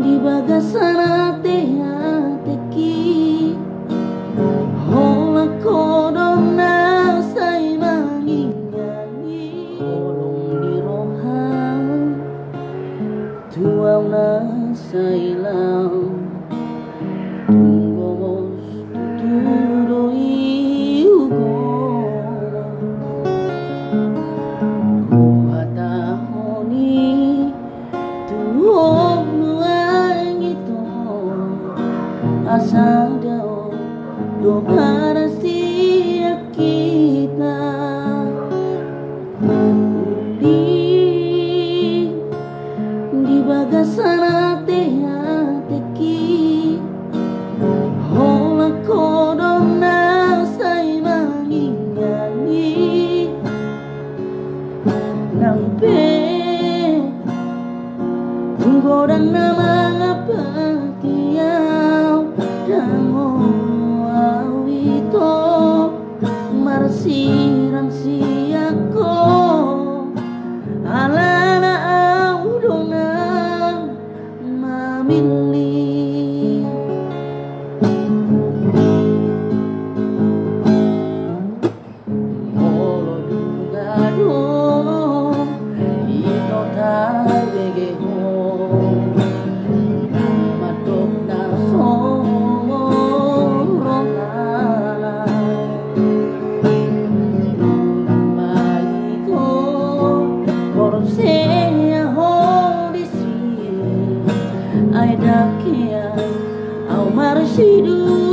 di bagasana teki hola kodona say mangingali holong di rohan tuaw na sa ilaw tunggos tuturo iugo buhatahoni tuhog nuang ito asal daw do para siya kita di bagasana teki hola kodona say mangingali nampe tunggodan na mga patiyaw dango awito marsirang siya ko Alana Au Do Mamillit molo juga do ito tawege ho matok na sorongala lumaito porseya hodisi ay dakia au marsidu